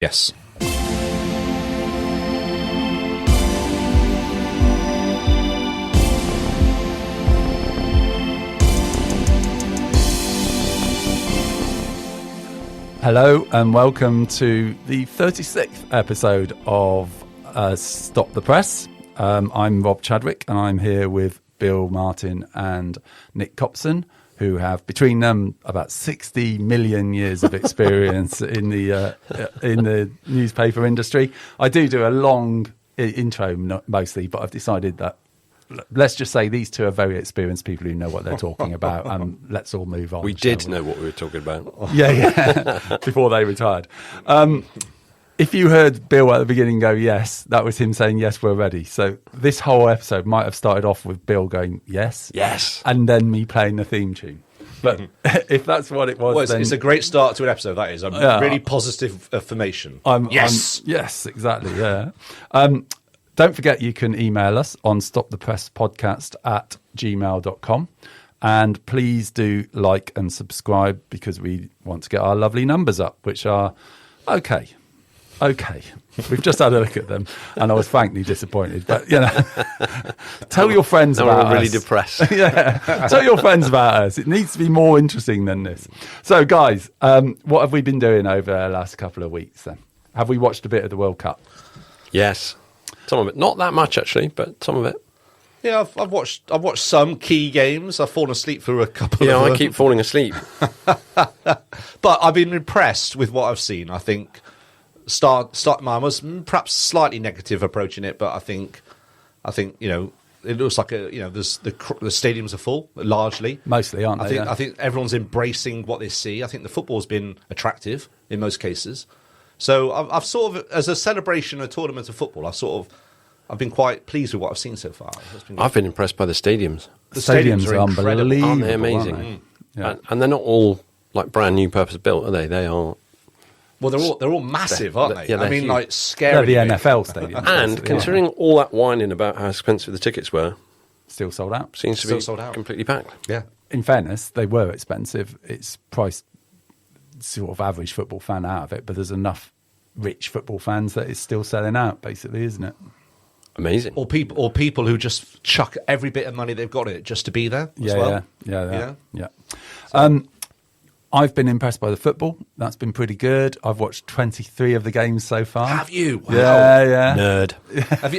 Yes. Hello and welcome to the 36th episode of Stop the Press. I'm Rob Chadwick and I'm here with Bill Martin and Nick Copson, who have between them about 60 million years of experience in the newspaper industry. I do a long intro mostly, but I've decided that let's just say these two are very experienced people who know what they're talking about, and let's all move on. We did know what we were talking about. Yeah, before they retired. If you heard Bill at the beginning go, yes, that was him saying, yes, we're ready. So this whole episode might have started off with Bill going, yes. Yes. And then me playing the theme tune. But if that's what it was, then it's a great start to an episode, that is. Really positive affirmation. Yes, exactly, yeah. Don't forget you can email us on stopthepresspodcast@gmail.com. And please do like and subscribe because we want to get our lovely numbers up, which are okay. We've just had a look at them and I was frankly disappointed. But, tell your friends about us. I'm really depressed. Yeah, tell your friends about us. It needs to be more interesting than this. So, guys, what have we been doing over the last couple of weeks then? Have we watched a bit of the World Cup? Yes. Some of it. Not that much, actually, but some of it. Yeah, I've watched some key games. I've fallen asleep through a couple of them. Yeah, I keep falling asleep. But I've been impressed with what I've seen. I think mine was perhaps slightly negative approaching it, but I think it looks like the stadiums are full largely. Mostly, aren't they? I think everyone's embracing what they see. I think the football's been attractive in most cases. So I've sort of, as a celebration, a tournament of football, I've been quite pleased with what I've seen so far. I've been impressed by the stadiums. The stadiums are unbelievable. Aren't they amazing? Aren't they? Yeah. And they're not all like brand new purpose built, are they? They are. Well, they're all massive, aren't they? Yeah, I mean, huge. like scary. They're the NFL stadiums. And considering all that whining about how expensive the tickets were, still sold out. Seems to be sold out. Completely packed. Yeah. In fairness, they were expensive. It's priced sort of average football fan out of it, but there's enough rich football fans that it's still selling out, basically, isn't it? Amazing. Or people who just chuck every bit of money they've got in it just to be there as well. Yeah. So. I've been impressed by the football. That's been pretty good. I've watched 23 of the games so far. Have you? Wow. Yeah. Nerd. Have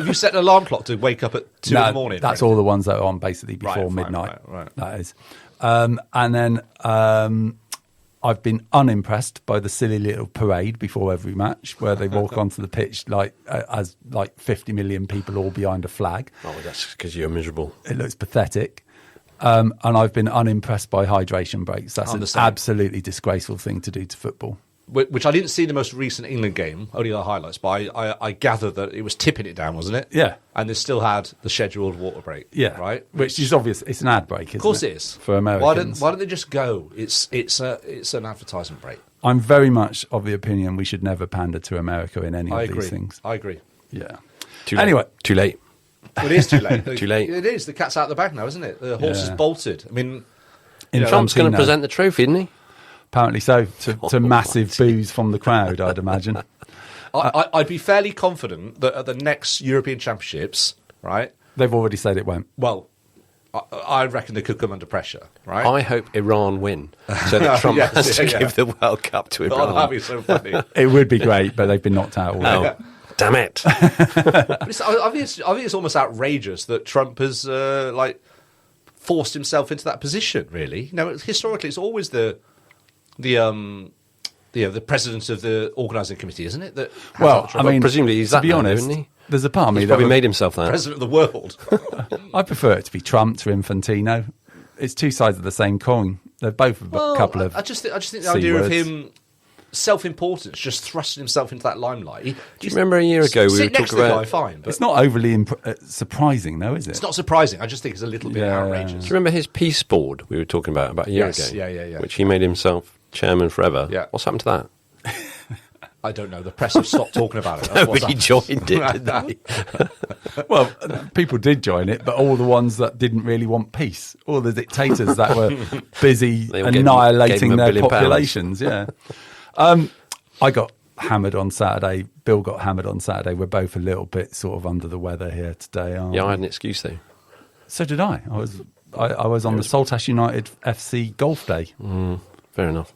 you set an alarm clock to wake up at 2 in the morning? That's all the ones that are on basically before midnight. Right. That is. And then I've been unimpressed by the silly little parade before every match where they walk onto the pitch as 50 million people all behind a flag. Oh, that's because you're miserable. It looks pathetic. And I've been unimpressed by hydration breaks. That's an absolutely disgraceful thing to do to football. Which I didn't see the most recent England game, only the highlights, but I gather that it was tipping it down, wasn't it? Yeah. And they still had the scheduled water break. Yeah. Right? Which is obvious. It's an ad break, isn't it? Of course it is. For Americans. Why don't they just go? It's an advertisement break. I'm very much of the opinion we should never pander to America in any of these things. I agree. Yeah. Too late. Anyway. Too late. Well, it is too late. Too late. It is. The cat's out the bag now, isn't it? The horse is bolted. I mean, Trump's going to present the trophy, isn't he? Apparently so, to massive boos from the crowd, I'd imagine. I'd be fairly confident that at the next European Championships, right? They've already said it won't. Well, I reckon they could come under pressure, right? I hope Iran win, so that Trump has to give the World Cup to Iran. Oh, that'd be so funny. It would be great, but they've been knocked out already. Oh, damn it. I think it's almost outrageous that Trump has forced himself into that position, really. Historically, it's always the president of the organising committee, isn't it? Presumably he's that to be now, honest, isn't he? There's a part of me He's that probably made himself that. President of the world. I prefer it to be Trump to Infantino. It's two sides of the same coin. They're both a couple of. I just think the idea of him self-importance, just thrusting himself into that limelight. Do you remember a year ago we were talking about? Guy, fine, but it's not overly surprising, though, is it? It's not surprising. I just think it's a little bit outrageous. Do you remember his peace board we were talking about a year ago? Yeah. Which he made himself chairman forever. Yeah. What's happened to that? I don't know. The press have stopped talking about it. Nobody joined it, did they? Well, people did join it, but all the ones that didn't really want peace, all the dictators that were busy annihilating their populations. Yeah. I got hammered on Saturday. Bill got hammered on Saturday. We're both a little bit sort of under the weather here today. Yeah, I had an excuse though. So did I. I was on the Saltash United FC golf day. Fair enough.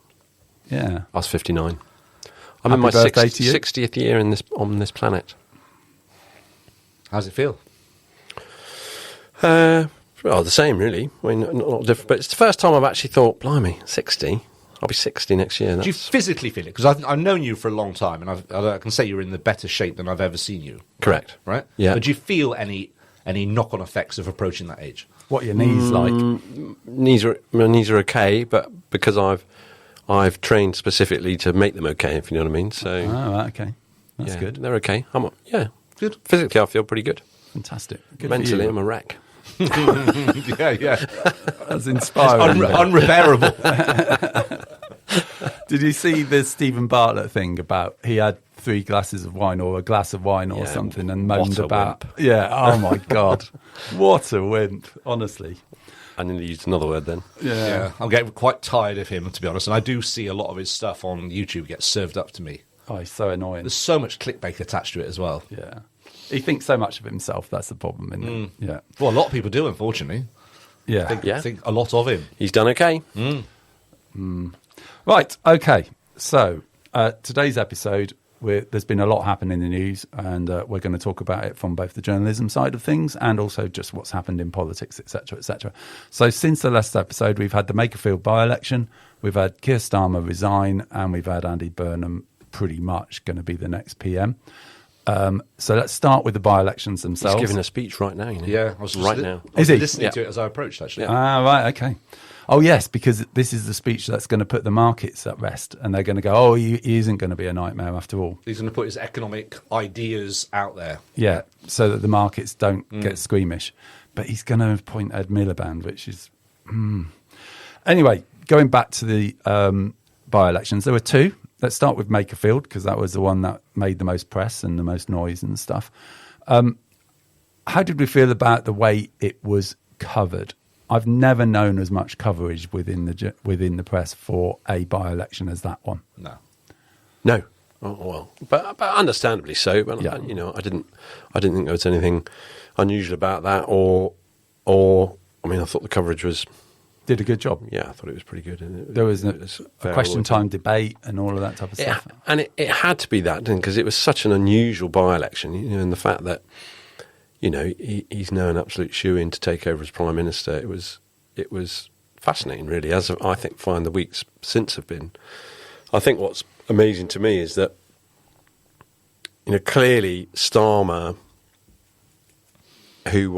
Yeah. I was 59. I'm Happy in my birthday to you. 60th year on this planet. How's it feel? Well, the same, really. I mean, not different, but it's the first time I've actually thought, blimey, 60. I'll be 60 next year. Do you physically feel it? Because I've known you for a long time, and I can say you're in the better shape than I've ever seen you. Correct. Right? Yeah. But do you feel any knock-on effects of approaching that age? What are your knees like? My knees are okay, but because I've trained specifically to make them okay, if you know what I mean. So, Oh, right, okay. That's yeah, good. They're okay. Good. Physically, I feel pretty good. Fantastic. Good Mentally, for you. I'm a wreck. yeah. That's inspiring. Unrepairable. Did you see the Stephen Bartlett thing about he had 3 glasses of wine or a glass of wine or something and moaned about? Wimp. Yeah. Oh my God. What a wimp, honestly. I nearly used another word then. Yeah. I'm getting quite tired of him, to be honest, and I do see a lot of his stuff on YouTube get served up to me. Oh, he's so annoying. There's so much clickbait attached to it as well. Yeah. He thinks so much of himself. That's the problem, isn't it? Yeah. Well, a lot of people do, unfortunately. Yeah. Think a lot of him. He's done okay. Right. Okay. So today's episode, there's been a lot happening in the news, and we're going to talk about it from both the journalism side of things and also just what's happened in politics, etc., etc. So since the last episode, we've had the Makerfield by-election, we've had Keir Starmer resign, and we've had Andy Burnham pretty much going to be the next PM. So let's start with the by-elections themselves. He's giving a speech right now, you know. Yeah, I was just now. Is he? listening to it as I approached, actually. Ah, right, okay. Oh, yes, because this is the speech that's going to put the markets at rest, and they're going to go, oh, he isn't going to be a nightmare after all. He's going to put his economic ideas out there. Yeah, so that the markets don't get squeamish. But he's going to appoint Ed Miliband, which is... Anyway, going back to the by-elections, there were 2. Let's start with Makerfield, because that was the one that made the most press and the most noise and stuff. How did we feel about the way it was covered? I've never known as much coverage within the press for a by-election as that one. No. Oh, well, but understandably so. But Yeah. you know, I didn't think there was anything unusual about that, or I mean, I thought the coverage was. Did a good job. Yeah, I thought it was pretty good. And There was a fair question all time debate and all of that type of stuff. It had to be that, because it was such an unusual by-election, you know, and the fact that, you know, he's now an absolute shoo-in to take over as Prime Minister. It was fascinating, really, as I think find the weeks since have been. I think what's amazing to me is that, you know, clearly Starmer, who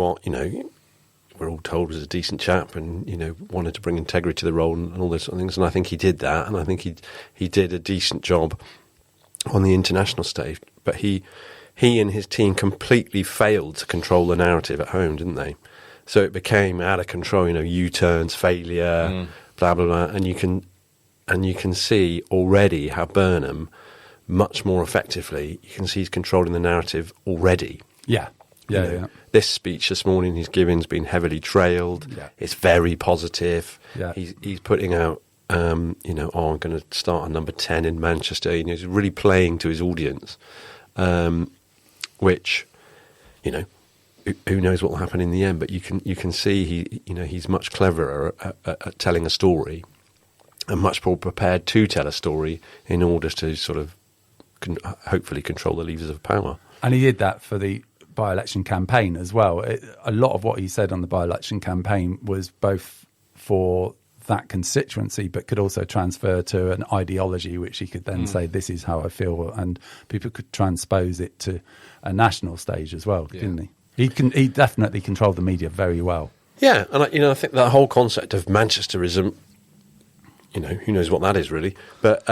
we're all told was a decent chap and, you know, wanted to bring integrity to the role and all those sort of things, and I think he did that, and I think he did a decent job on the international stage, but he and his team completely failed to control the narrative at home, didn't they? So it became out of control, you know, U-turns, failure, blah, blah, blah. And you can see already how Burnham, much more effectively, you can see he's controlling the narrative already. Yeah. You know, this speech this morning he's given's been heavily trailed. Yeah. It's very positive. Yeah. He's putting out, you know, I'm going to start on number 10 in Manchester. You know, he's really playing to his audience. Which, you know, who knows what will happen in the end? But you can see he's much cleverer at telling a story, and much more prepared to tell a story in order to sort of hopefully control the levers of power. And he did that for the by-election campaign as well. A lot of what he said on the by-election campaign was both for that constituency, but could also transfer to an ideology, which he could then say, this is how I feel, and people could transpose it to a national stage as well, didn't he? He definitely controlled the media very well. Yeah, and I think that whole concept of Manchesterism, you know, who knows what that is really, but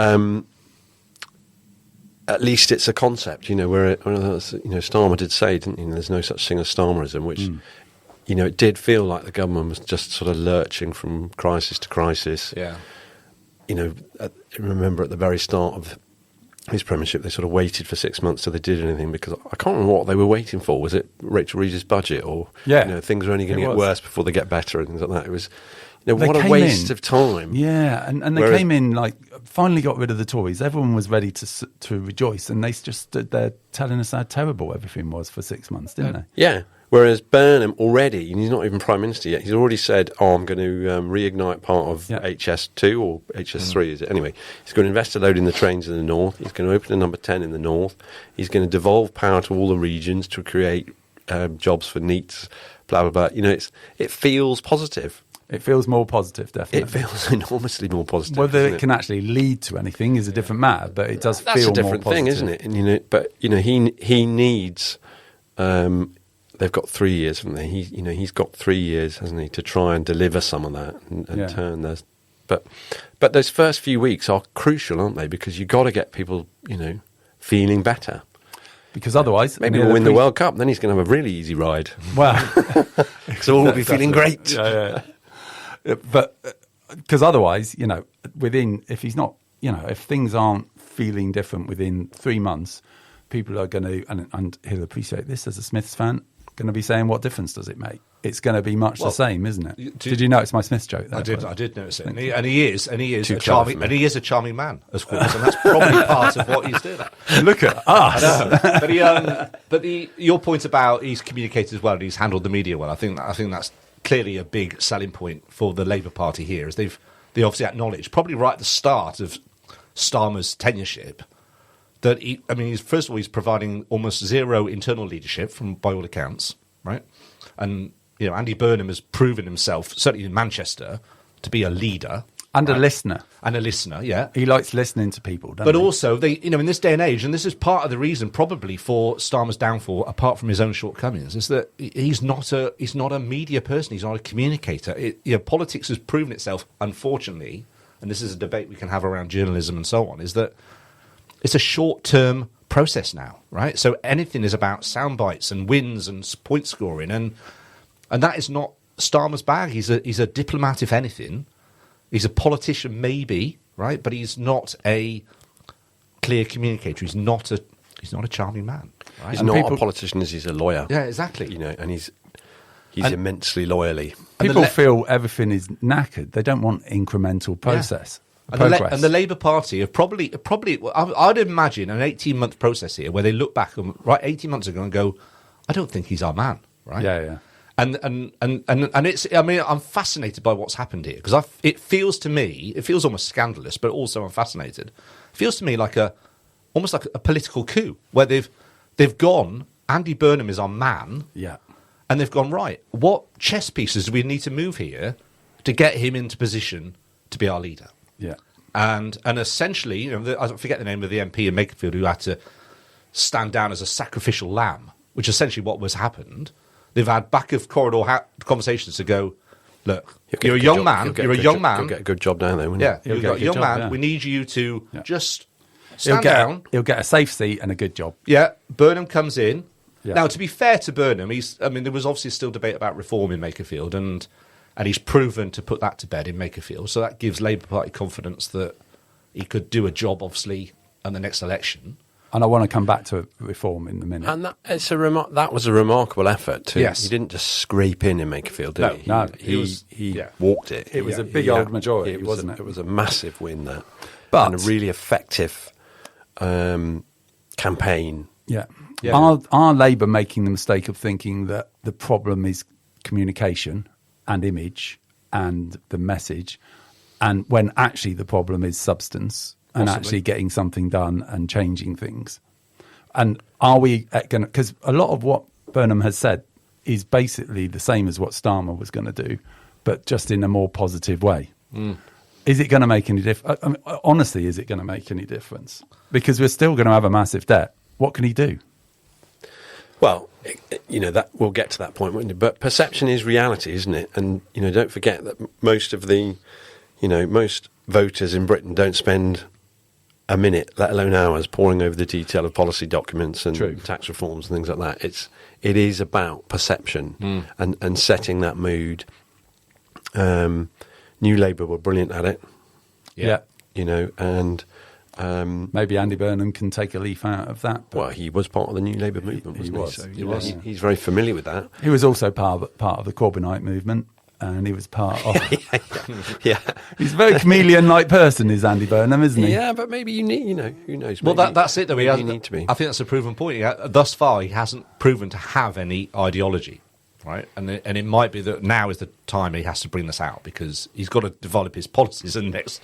at least it's a concept, you know, where Starmer did say, didn't he, there's no such thing as Starmerism, which you know, it did feel like the government was just sort of lurching from crisis to crisis. Yeah. You know, I remember at the very start of his premiership, they sort of waited for 6 months till they did anything, because I can't remember what they were waiting for. Was it Rachel Reeves' budget, or you know, things are only going to get worse before they get better and things like that? It was, You know, what a waste of time. Yeah, and they came in, like, finally got rid of the Tories. Everyone was ready to rejoice, and they just stood there telling us how terrible everything was for 6 months, didn't they? Yeah. Whereas Burnham already, and he's not even Prime Minister yet, he's already said, I'm going to reignite part of HS2 or HS3, is it? Anyway, he's going to invest a load in the trains in the north. He's going to open a number 10 in the north. He's going to devolve power to all the regions to create jobs for NEETs, blah, blah, blah. You know, it feels positive. It feels more positive, definitely. It feels enormously more positive. Whether it can actually lead to anything is a different matter, but it does That's feel a different more thing, positive. isn't it? And, you know, but you know, he needs. They've got 3 years, haven't they? He's got 3 years, hasn't he, to try and deliver some of that and turn those. But those first few weeks are crucial, aren't they? Because you've got to get people, you know, feeling better. Because otherwise, maybe we'll win the World Cup. Then he's going to have a really easy ride. Well, so we'll be feeling great. Yeah. But because otherwise, you know, if he's not, you know, if things aren't feeling different within 3 months, people are going to, and he'll appreciate this as a Smiths fan, going to be saying, what difference does it make? It's going to be much the same, isn't it? Did you notice my Smiths joke there? I did notice it. And he is a charming man, of course, and that's probably part of what he's doing. Look at us. But your point about he's communicated as well and he's handled the media well, I think that's clearly a big selling point for the Labour Party here, as they obviously acknowledged, probably right at the start of Starmer's tenureship, that first of all, he's providing almost zero internal leadership by all accounts, right? And you know, Andy Burnham has proven himself, certainly in Manchester, to be a leader and a listener. And a listener, yeah. He likes listening to people, doesn't he? But also, in this day and age, and this is part of the reason probably for Starmer's downfall, apart from his own shortcomings, is that he's not a media person. He's not a communicator. Politics has proven itself, unfortunately, and this is a debate we can have around journalism and so on, is that it's a short-term process now, right? So anything is about sound bites and wins and point scoring, and that is not Starmer's bag. He's a diplomat, if anything. He's a politician, maybe, right? But he's not a clear communicator. He's not a charming man. Right? He's not a politician, as he's a lawyer. Yeah, exactly. You know, and he's immensely loyally. People feel everything is knackered. They don't want incremental process. Yeah. And the Labour Party have probably, I'd imagine an 18-month process here where they look back 18 months ago and go, I don't think he's our man, right? Yeah. And it's, I'm fascinated by what's happened here because it feels almost scandalous, but also I'm fascinated. It feels to me almost like a political coup where they've gone, Andy Burnham is our man. Yeah. And they've gone, right, what chess pieces do we need to move here to get him into position to be our leader? Yeah. And essentially, I forget the name of the MP in Makerfield who had to stand down as a sacrificial lamb, which is essentially what was happened. They've had back of corridor conversations to go, look, you're a young man. You're a young man. You'll get a good job down there, won't you? Yeah, you've got a young man. Yeah. We need you to just stand down. He'll get a safe seat and a good job. Yeah, Burnham comes in. Yeah. Now, to be fair to Burnham, there was obviously still debate about reform in Makerfield, and he's proven to put that to bed in Makerfield. So that gives Labour Party confidence that he could do a job, obviously, in the next election. And I want to come back to reform in a minute. And that was a remarkable effort too. Yes. He didn't just scrape in Makerfield, did he? No. He walked it. It was a big old majority, wasn't it? It was a massive win, that. But, and a really effective campaign. Yeah. Are Labour making the mistake of thinking that the problem is communication and image and the message, and when actually the problem is substance and actually getting something done and changing things? And are we going to... Because a lot of what Burnham has said is basically the same as what Starmer was going to do, but just in a more positive way. Mm. Is it going to make any difference? Honestly, is it going to make any difference? Because we're still going to have a massive debt. What can he do? Well, that we'll get to that point, won't we? But perception is reality, isn't it? And, don't forget that most voters in Britain don't spend a minute, let alone hours, poring over the detail of policy documents and tax reforms and things like that. It is about perception and setting that mood. New Labour were brilliant at it. Yeah. And... maybe Andy Burnham can take a leaf out of that. Well, he was part of the New Labour movement, wasn't he? He was. He's very familiar with that. He was also part of the Corbynite movement. and he was part of. Yeah. He's a very chameleon-like person, is Andy Burnham, isn't he? Yeah, but maybe you need, who knows? Well, maybe, that's it, though. You need to be. I think that's a proven point. Thus far, he hasn't proven to have any ideology, right? And it might be that now is the time he has to bring this out, because he's got to develop his policies in the next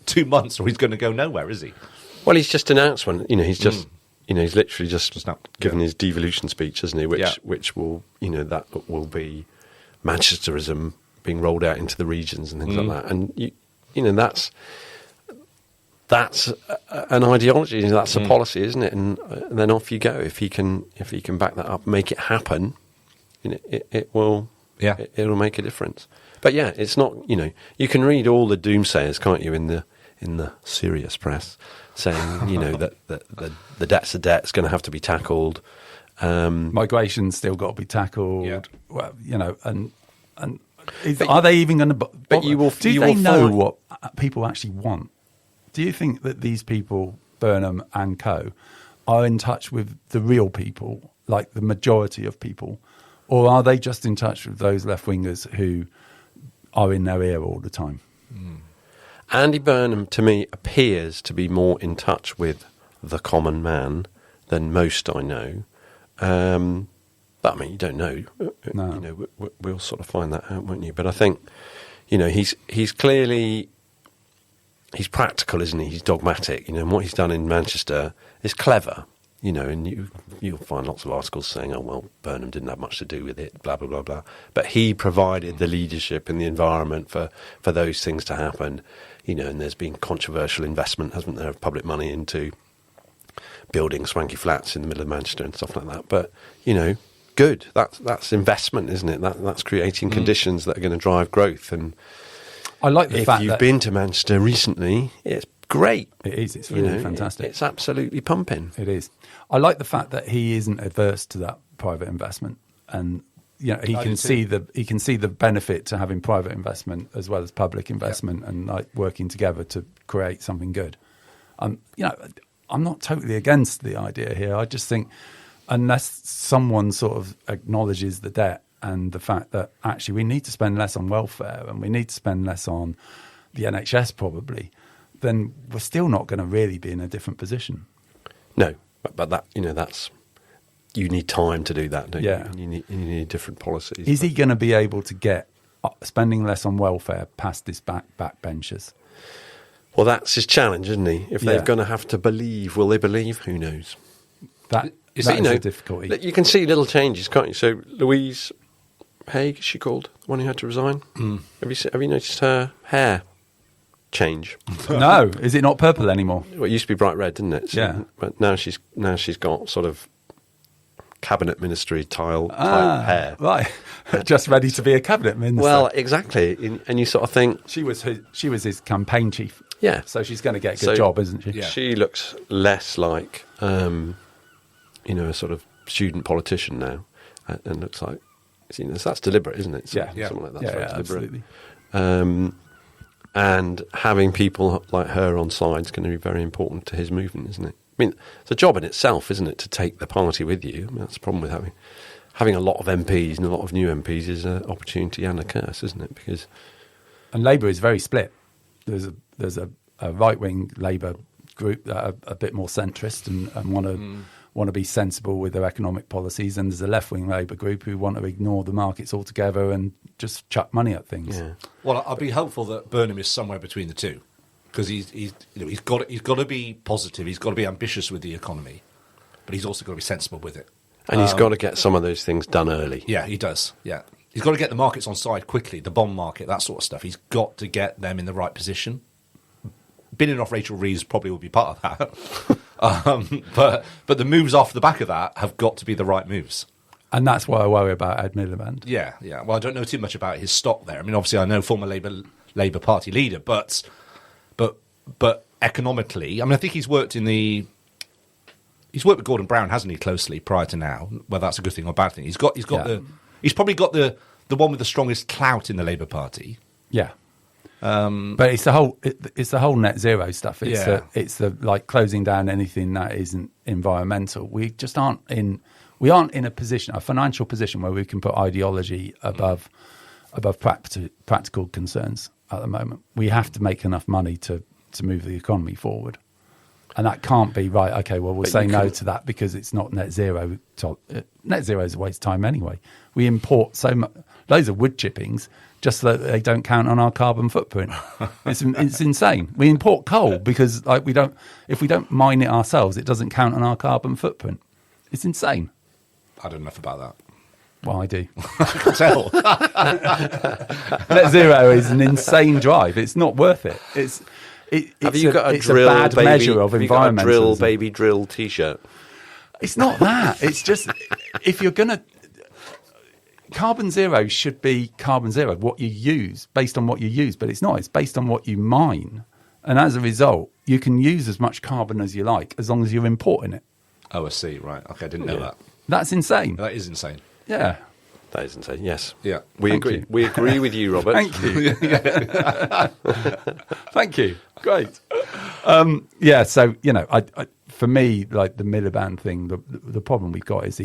2 months, or he's going to go nowhere, is he? Well, he's just announced one. He's just, he's literally just now, given his devolution speech, hasn't he? Yeah. Which will, that will be Manchesterism being rolled out into the regions and things like that. And that's an ideology. That's a policy, isn't it? And then off you go. If he can back that up, make it happen, it will. Yeah, it'll make a difference. But yeah, it's not. You can read all the doomsayers, can't you, in the serious press, saying that the debt's a debt, it's going to have to be tackled. Migration's still got to be tackled. Yeah. Well, are they even going to? But you will. Do they know what people actually want? Do you think that these people, Burnham and co, are in touch with the real people, like the majority of people, or are they just in touch with those left wingers who are in their ear all the time? Andy Burnham, to me, appears to be more in touch with the common man than most I know. But I mean, you don't know. No. We'll sort of find that out, won't you? But I think, he's clearly, he's practical, isn't he? He's dogmatic, and what he's done in Manchester is clever, and you'll find lots of articles saying, oh, well, Burnham didn't have much to do with it, blah, blah, blah, blah. But he provided the leadership and the environment for those things to happen, and there's been controversial investment, hasn't there, of public money into building swanky flats in the middle of Manchester and stuff like that. But, good. That's investment, isn't it? That's creating conditions that are going to drive growth. And I like the fact if you've that been to Manchester recently, it's great. it is. It's really fantastic. It's absolutely pumping. It is. I like the fact that he isn't averse to that private investment, and he can see the benefit to having private investment as well as public investment, and like working together to create something good. I'm not totally against the idea here. I just think unless someone sort of acknowledges the debt and the fact that actually we need to spend less on welfare and we need to spend less on the NHS probably, then we're still not going to really be in a different position. No, but that that's you need time to do that, don't Yeah. you? You need different policies. Is he going to be able to get spending less on welfare past his backbenchers? Well, that's his challenge, isn't he? If Yeah. they're going to have to believe, will they believe? Who knows? That is a difficulty. You can see little changes, can't you? So Louise Haig, is she called, the one who had to resign? Have you noticed her hair change? No, is it not purple anymore? Well, it used to be bright red, didn't it? So, Yeah. But now she's got sort of cabinet ministry type hair. Right, just ready to be a cabinet minister. Well, exactly, and you sort of think she was his campaign chief. Yeah. So she's going to get a good job, isn't she? Yeah. She looks less like, a sort of student politician now, and looks like, that's deliberate, isn't it? Yeah. Something like that. Yeah, Deliberate. absolutely. And having people like her on side is going to be very important to his movement, isn't it? I mean, it's a job in itself, isn't it, to take the party with you? I mean, that's the problem with having a lot of MPs and a lot of new MPs is an opportunity and a curse, isn't it? And Labour is very split. There's a right-wing Labour group that are a bit more centrist and want to be sensible with their economic policies, and there's a left-wing Labour group who want to ignore the markets altogether and just chuck money at things. Yeah. Well, I'd be hopeful that Burnham is somewhere between the two, because he's got to be positive, he's got to be ambitious with the economy, but he's also got to be sensible with it. And he's got to get some of those things done early. Yeah, he does. Yeah, he's got to get the markets on side quickly, the bond market, that sort of stuff. He's got to get them in the right position. Binning off Rachel Reeves probably would be part of that. But the moves off the back of that have got to be the right moves. And that's why I worry about Ed Miliband. Yeah. Well, I don't know too much about his stock there. I mean, obviously, I know former Labour Party leader, but economically, I mean, I think he's worked with Gordon Brown, hasn't he, closely prior to now? Whether that's a good thing or a bad thing. He's probably got the one with the strongest clout in the Labour Party. Yeah. But it's the whole net zero stuff. It's the like closing down anything that isn't environmental. We just aren't in a financial position where we can put ideology above above practical concerns at the moment. We have to make enough money to move the economy forward. And that can't be, right, okay, well, we'll say no to that because it's not net zero. Net zero is a waste of time anyway. We import loads of wood chippings just so that they don't count on our carbon footprint. It's insane. We import coal because if we don't mine it ourselves, it doesn't count on our carbon footprint. It's insane. I don't know enough about that. Well, I do. I can tell. Net zero is an insane drive. It's not worth it. It's you got a it's drill, a bad baby, measure of have you got a environmentalism. drill, baby, drill T-shirt? It's not that. It's just if you're going to... Carbon zero should be carbon zero, what you use, based on what you use. But it's not. It's based on what you mine. And as a result, you can use as much carbon as you like as long as you're importing it. Oh, I see. Right. Okay, I didn't know that. That's insane. That is insane. Yeah. That is insane. Yes. Yeah. We Thank agree. you. We agree with you, Robert. Thank you. Thank you. Great. So, for me, like the Miliband thing, the problem we've got is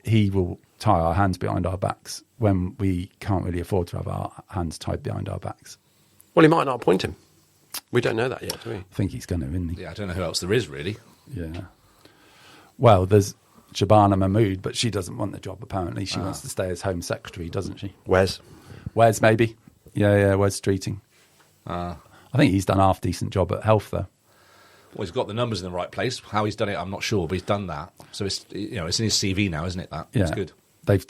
he will tie our hands behind our backs when we can't really afford to have our hands tied behind our backs. Well, he might not appoint him. We don't know that yet, do we? I think he's going to, isn't he? Yeah, I don't know who else there is, really. Yeah. Well, there's Shabana Mahmood, but she doesn't want the job, apparently. She wants to stay as Home Secretary, doesn't she? Wes, maybe. Yeah, Wes Streeting. I think he's done a half-decent job at Health, though. Well, he's got the numbers in the right place. How he's done it, I'm not sure, but he's done that. So it's it's in his CV now, isn't it? That Yeah. it's good. They've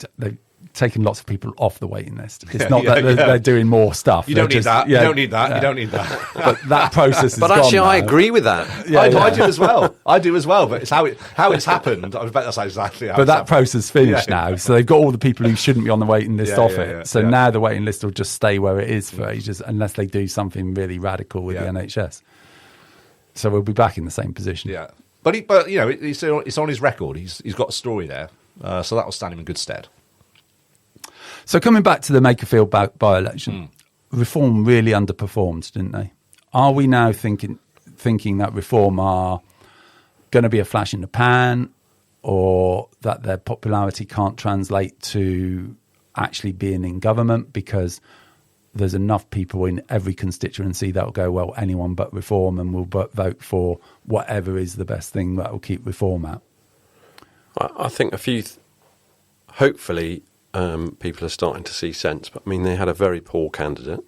taken lots of people off the waiting list. It's not that they're doing more stuff. You don't need that. Yeah, you don't need that. You don't need that. But that process is but actually, gone I now. agree with that. Yeah, I do as well. I do as well. But it's how it's happened. I bet that's exactly how. But it's that happened. process finished now, so they've got all the people who shouldn't be on the waiting list off it. Yeah. So now the waiting list will just stay where it is for ages, unless they do something really radical with the NHS. So we'll be back in the same position. Yeah, but it's on his record. He's got a story there, so that will stand him in good stead. So coming back to the Makerfield by-election, Reform really underperformed, didn't they? Are we now thinking that Reform are going to be a flash in the pan, or that their popularity can't translate to actually being in government because there's enough people in every constituency that will go, well, anyone but Reform, and will vote for whatever is the best thing that will keep Reform out? I think hopefully people are starting to see sense. But I mean, they had a very poor candidate.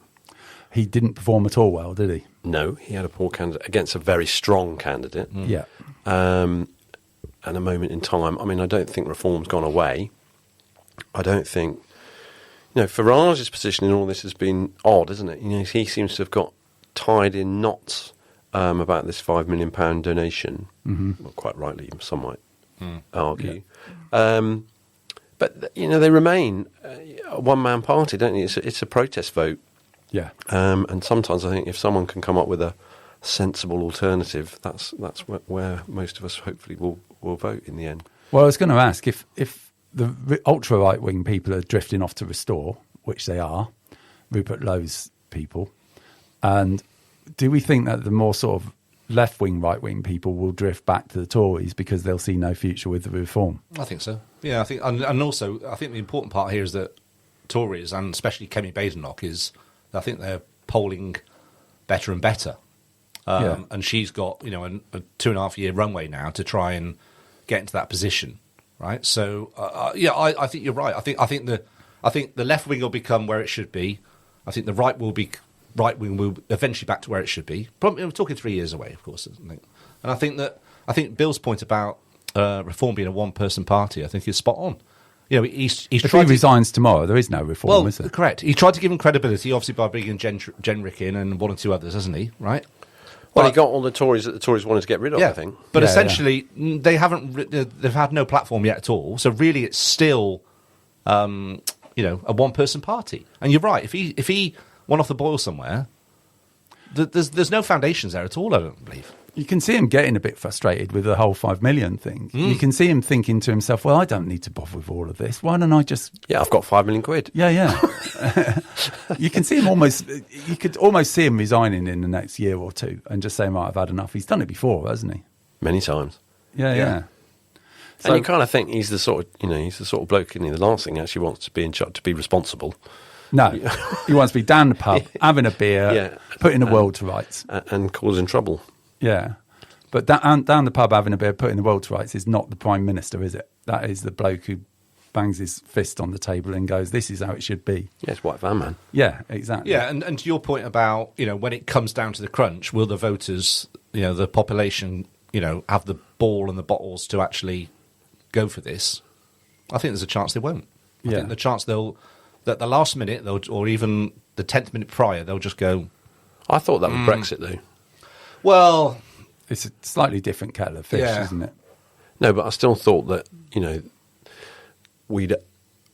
He didn't perform at all well, did he? No, he had a poor candidate against a very strong candidate. Yeah. At a moment in time, I mean, I don't think Reform's gone away. I don't think... Farage's position in all this has been odd, isn't it? He seems to have got tied in knots about this £5 million donation. Mm-hmm. Well, quite rightly, some might argue. Yeah. But they remain a one-man party, don't they? It's a protest vote. Yeah. And sometimes I think if someone can come up with a sensible alternative, that's where most of us hopefully will vote in the end. Well, I was going to ask if the ultra right-wing people are drifting off to Restore, which they are, Rupert Lowe's people, and do we think that the more sort of left-wing, right-wing people will drift back to the Tories because they'll see no future with the Reform? I think so. Yeah, I think, and also I think the important part here is that Tories, and especially Kemi Badenoch, is I think they're polling better and better, and she's got a 2.5 year runway now to try and get into that position. Right, so I think you're right. I think the left wing will become where it should be. I think the right wing will eventually back to where it should be. Probably, we're talking 3 years away, of course. And I think Bill's point about Reform being a one-person party, I think is spot on. He's if he resigns tomorrow, there is no Reform, is there? Correct. He tried to give him credibility, obviously by bringing Jenrick in and one or two others, hasn't he? Right. Well, he got all the Tories that the Tories wanted to get rid of, I think. But essentially, they haven't. They've had no platform yet at all. So really, it's still, a one-person party. And you're right. If he went off the boil somewhere, there's no foundations there at all. I don't believe. You can see him getting a bit frustrated with the whole 5 million thing. You can see him thinking to himself, well, I don't need to bother with all of this. Why don't I just... Yeah, I've got £5 million. Yeah. You can see him you could almost see him resigning in the next year or two and just saying, right, I've had enough. He's done it before, hasn't he? Many times. Yeah. So, and you kind of think he's the sort of bloke, the last thing he actually wants to be in charge, to be responsible. No, he wants to be down the pub, having a beer, putting the world to rights. And causing trouble. Yeah. But down the pub having a beer, putting the world to rights is not the Prime Minister, is it? That is the bloke who bangs his fist on the table and goes, this is how it should be. Yeah, it's white van man. Yeah, exactly. Yeah, and to your point about, when it comes down to the crunch, will the voters, the population, have the ball and the bottles to actually go for this? I think there's a chance they won't. I think the chance that the last minute, or even the 10th minute prior, they'll just go... I thought that was Brexit, though. Well... It's a slightly different kettle of fish, isn't it? No, but I still thought that,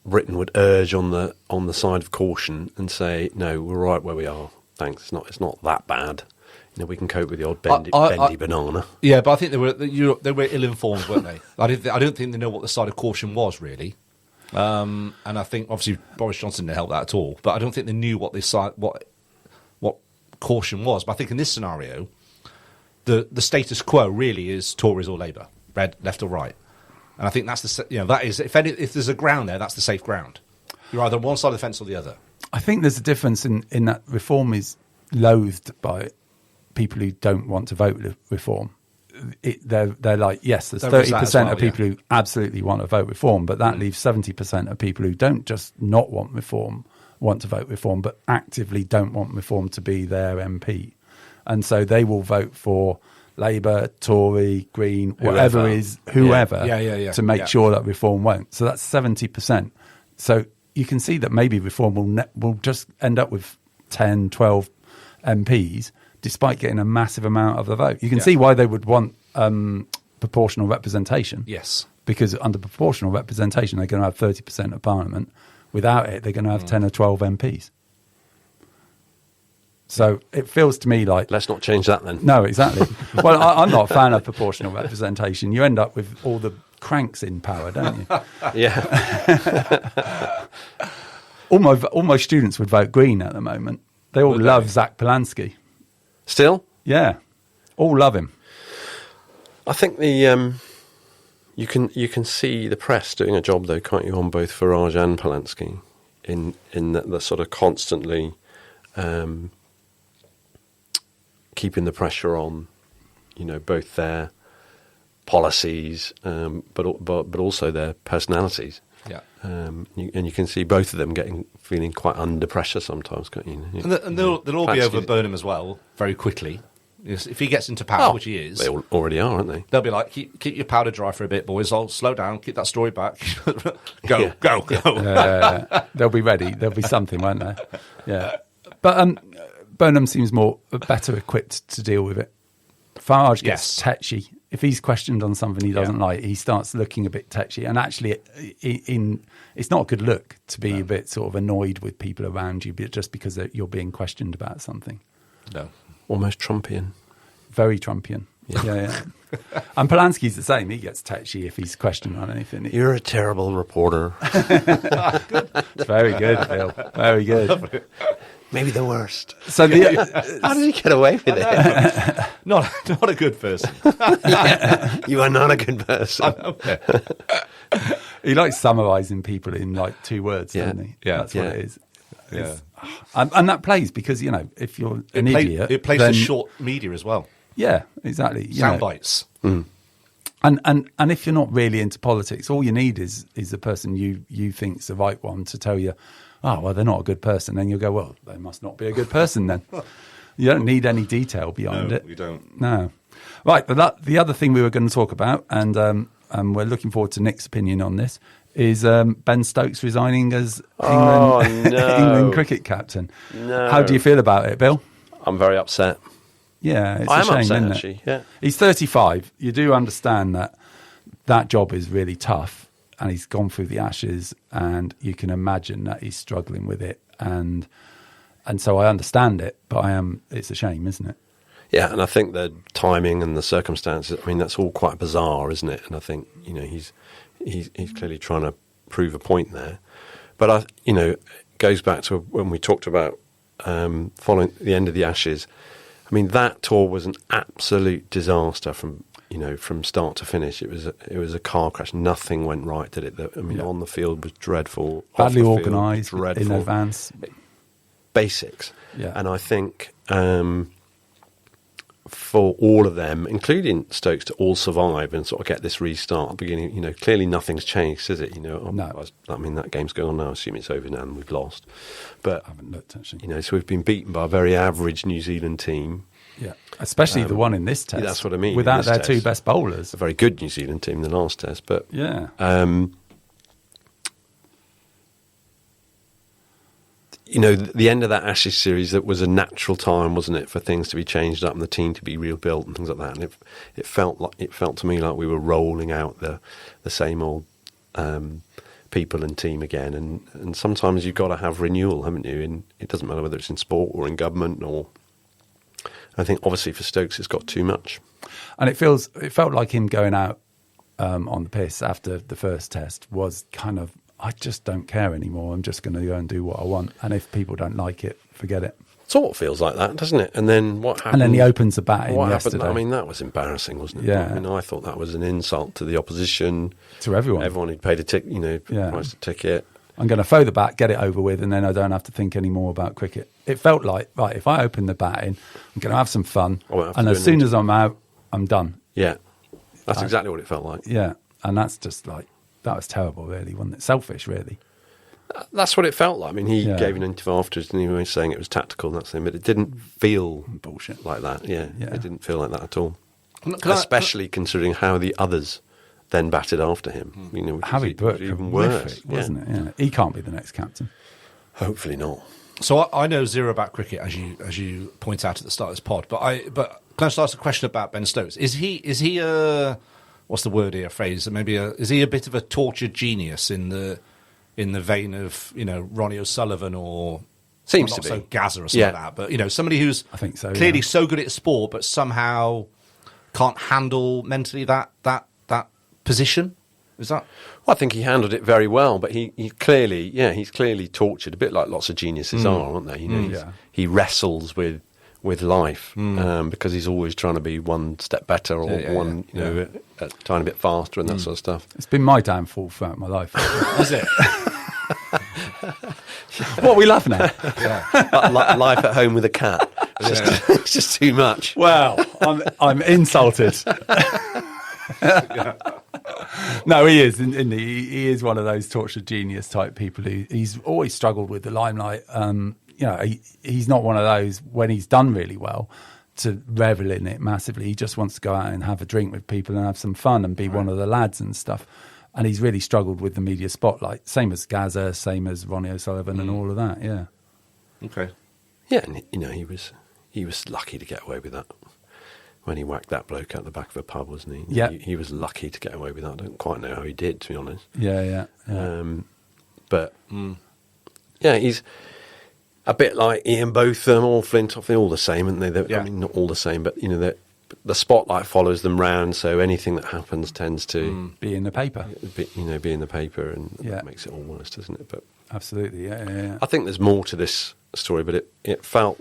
Britain would urge on the side of caution and say, no, we're right where we are. Thanks, it's not that bad. We can cope with the odd bendy banana. Yeah, but I think they were ill-informed, weren't they? I don't think they know what the side of caution was, really. And I think, obviously, Boris Johnson didn't help that at all. But I don't think they knew what caution was. But I think in this scenario, the status quo really is Tories or Labour, red, left or right. And I think that's that is, if there's a ground there, that's the safe ground. You're either on one side of the fence or the other. I think there's a difference in that reform is loathed by people who don't want to vote reform. They're like, yes, there's 30% of people who absolutely want to vote reform, but that leaves 70% of people who don't just not want reform, want to vote reform, but actively don't want reform to be their MP. And so they will vote for Labour, Tory, Green, whoever to make sure that reform won't. So that's 70%. So you can see that maybe reform will just end up with 10, 12 MPs, despite getting a massive amount of the vote. You can see why they would want proportional representation. Yes. Because under proportional representation, they're going to have 30% of Parliament. Without it, they're going to have 10 or 12 MPs. So it feels to me like... Let's not change that then. No, exactly. Well, I'm not a fan of proportional representation. You end up with all the cranks in power, don't you? Yeah. Almost students would vote Green at the moment. They all love Zach Polanski. Still? Yeah. All love him. I think you can see the press doing a job, though, can't you, on both Farage and Polanski, in that they're sort of constantly... keeping the pressure on, both their policies, but also their personalities. Yeah, and you can see both of them feeling quite under pressure sometimes, can't you? And they'll all be over Burnham as well very quickly. If he gets into power, which he is, they already are, aren't they? They'll be like, keep your powder dry for a bit, boys. I'll slow down, keep that story back. Go. They'll be ready. There'll be something, won't there? Yeah, but Burnham seems better equipped to deal with it. Farage gets tetchy. If he's questioned on something he doesn't like, he starts looking a bit tetchy. And actually, it's not a good look to be a bit sort of annoyed with people around you just because you're being questioned about something. No. Almost Trumpian. Very Trumpian. Yeah. And Polanski's the same. He gets tetchy if he's questioned on anything. You're a terrible reporter. Very good, Bill. Very good. Maybe the worst. So how did he get away with it? Not a good person. You are not a good person. He likes summarising people in like 2 words, doesn't he? Yeah, that's what it is. Yeah. And that plays because if you're an idiot, it plays then, to short media as well. Yeah, exactly. Sound bites. Mm. And if you're not really into politics, all you need is the person you think's the right one to tell you, oh, well, they're not a good person. Then you'll go, well, they must not be a good person then. You don't need any detail beyond it. No, you don't. No. Right, but the other thing we were going to talk about, and we're looking forward to Nick's opinion on this, is Ben Stokes resigning as England cricket captain. No. How do you feel about it, Bill? I'm very upset. Yeah, it's I a am shame, upset, isn't actually. it? Yeah. He's 35. You do understand that job is really tough, and he's gone through the Ashes, and you can imagine that he's struggling with it, and so I understand it, but it's a shame, isn't it? Yeah, and I think the timing and the circumstances, I mean, that's all quite bizarre, isn't it? And I think, he's clearly trying to prove a point there. But, it goes back to when we talked about following the end of the Ashes. I mean, that tour was an absolute disaster from from start to finish, it was a car crash. Nothing went right, did it? On the field was dreadful. Badly off the field, organised dreadful. in advance. Basics. Yeah. And I think for all of them, including Stokes, to all survive and sort of get this restart at the beginning, clearly nothing's changed, is it? No. That game's going on now. I assume it's over now and we've lost. But I haven't looked, actually. So we've been beaten by a very average New Zealand team. Yeah, especially the one in this test. Yeah, that's what I mean. Without their test, two best bowlers. A very good New Zealand team in the last test. But yeah. The end of that Ashes series, that was a natural time, wasn't it, for things to be changed up and the team to be rebuilt and things like that. And it felt to me like we were rolling out the same old people and team again. And sometimes you've got to have renewal, haven't you? And it doesn't matter whether it's in sport or in government. Or I think obviously for Stokes it's got too much. And it felt like him going out on the piss after the first test was kind of, I just don't care anymore. I'm just going to go and do what I want. And if people don't like it, forget it. Sort of feels like that, doesn't it? And then what happened? And then he opens the batting yesterday. Happened? That was embarrassing, wasn't it? Yeah. I thought that was an insult to the opposition. To everyone. Everyone who'd paid priced a ticket. I'm going to throw the bat, get it over with, and then I don't have to think any more about cricket. It felt like, right, if I open the batting, I'm going to have some fun. And as soon as I'm out, I'm done. Yeah. That's exactly what it felt like. Yeah. And that's just like, that was terrible, really, wasn't it? Selfish, really. That's what it felt like. I mean, he gave an interview afterwards and he was saying it was tactical and that's thing, but it didn't feel bullshit like that. Yeah. It didn't feel like that at all. Especially considering how the others then batted after him. Harry Brooke, even worse, wasn't it? Yeah. He can't be the next captain. Hopefully not. So I know zero about cricket, as you point out at the start of this pod. But can I just ask a question about Ben Stokes? Is he a, what's the word here? Phrase? Maybe is he a bit of a tortured genius in the vein of Ronnie O'Sullivan or seems to be so Gazza or something like that? But somebody who's I think so, clearly so good at sport, but somehow can't handle mentally that position. Is that? Well, I think he handled it very well, but he's clearly tortured, a bit like lots of geniuses are, aren't they? He wrestles with life because he's always trying to be one step better or a tiny bit faster and that sort of stuff. It's been my downfall throughout my life. Is it? What are we laughing at? Life at home with a cat. It's just too much. Well, I'm insulted. No, he is. He is one of those tortured genius type people he's always struggled with the limelight. He's not one of those, when he's done really well, to revel in it massively. He just wants to go out and have a drink with people and have some fun and be one of the lads and stuff. And he's really struggled with the media spotlight, same as Gazza, same as Ronnie O'Sullivan and all of that. Yeah. Okay. Yeah, and he was lucky to get away with that. When he whacked that bloke out the back of a pub, wasn't he? Yeah. He was lucky to get away with that. I don't quite know how he did, to be honest. Yeah. He's a bit like Ian Botham or Flintoff. They're all the same, aren't they? I mean, not all the same, but the spotlight follows them round. So anything that happens tends to be in the paper. Be in the paper, and that makes it all worse, doesn't it? But absolutely, yeah. I think there's more to this story, but it felt.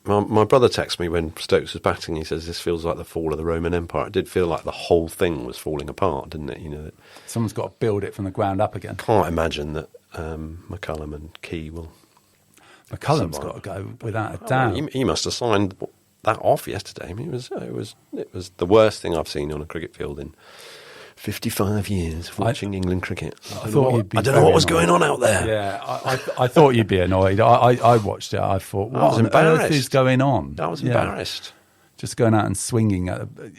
My brother texted me when Stokes was batting. He says, this feels like the fall of the Roman Empire. It did feel like the whole thing was falling apart, didn't it? Someone's got to build it from the ground up again. Can't imagine that McCullum and Key will. McCullum's got to go without a doubt. He must have signed that off yesterday. I mean, it was the worst thing I've seen on a cricket field in 55 years of watching England cricket. I don't know what was going on out there. Yeah, I thought you'd be annoyed. I watched it. I thought, what on earth is going on? I was embarrassed. Just going out and swinging.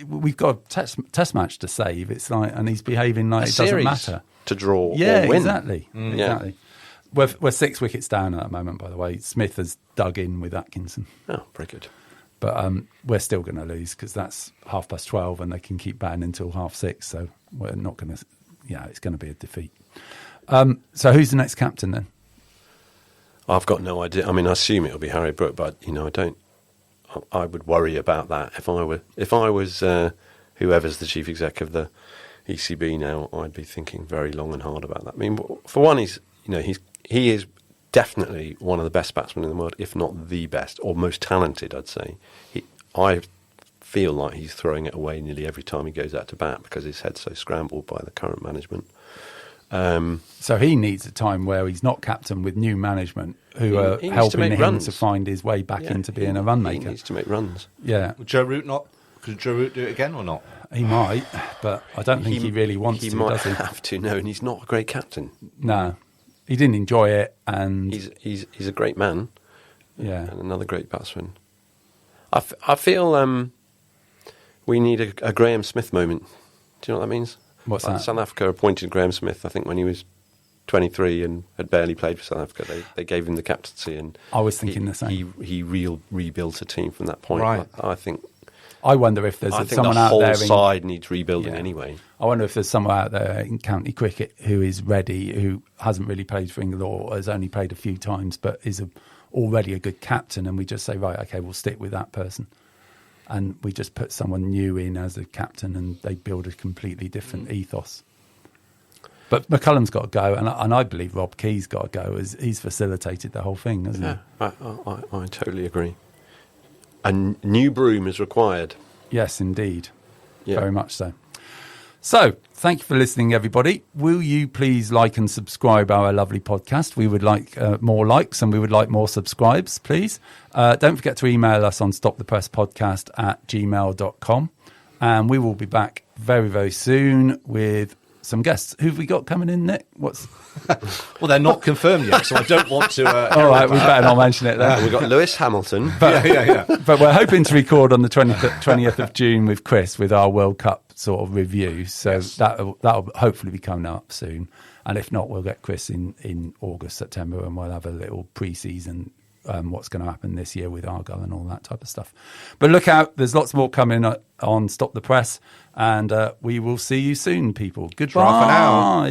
We've got a test match to save. It's like, and he's behaving like it doesn't matter. To draw or win. Exactly. Exactly. We're 6 wickets down at that moment, by the way. Smith has dug in with Atkinson. Oh, very good. But we're still going to lose because that's 12:30 and they can keep batting until 6:30. So we're not going to, it's going to be a defeat. So who's the next captain then? I've got no idea. I mean, I assume it'll be Harry Brooke, but I would worry about that. If I was whoever's the chief exec of the ECB now, I'd be thinking very long and hard about that. I mean, for one, he is definitely one of the best batsmen in the world, if not the best or most talented, I'd say. I feel like he's throwing it away nearly every time he goes out to bat because his head's so scrambled by the current management. So he needs a time where he's not captain with new management who are he needs to helping make him runs. to find his way back into being a run He maker. needs to make runs. Yeah, Could Joe Root do it again or not? he might, but I don't think he really wants he to, might does he? have to, no, and he's not a great captain. No, he didn't enjoy it, and He's a great man. yeah, And another great batsman. I feel we need a Graham Smith moment. Do you know what that means? What's that? South Africa appointed Graham Smith, I think, when he was 23 and had barely played for South Africa. They gave him the captaincy, and I was thinking the same. He rebuilt a team from that point. Right. I think I wonder if there's someone the out whole there. side needs rebuilding Yeah. anyway. I wonder if there's someone out there in county cricket who is ready, who hasn't really played for England or has only played a few times, but is already a good captain, and we just say, right, okay, we'll stick with that person. And we just put someone new in as a captain, and they build a completely different ethos. But McCullum's got to go, and I believe Rob Key's got to go, as he's facilitated the whole thing, hasn't Yeah, he? I totally agree. A new broom is required. Yes, indeed. Yeah. Very much so. So, thank you for listening, everybody. Will you please like and subscribe our lovely podcast? We would like more likes and we would like more subscribes, please. Don't forget to email us on stopthepresspodcast@gmail.com. And we will be back very, very soon with some guests. Who've we got coming in, Nick? Well, they're not confirmed yet, so I don't want to... All right, we better not mention it then. We've got Lewis Hamilton. yeah. But we're hoping to record on the 20th of June with Chris with our World Cup sort of review. So that'll hopefully be coming up soon. And if not, we'll get Chris in August, September, and we'll have a little pre-season, what's going to happen this year with Argyle and all that type of stuff. But look out, there's lots more coming on Stop the Press. And we will see you soon, people. Goodbye. Ta-ra for now.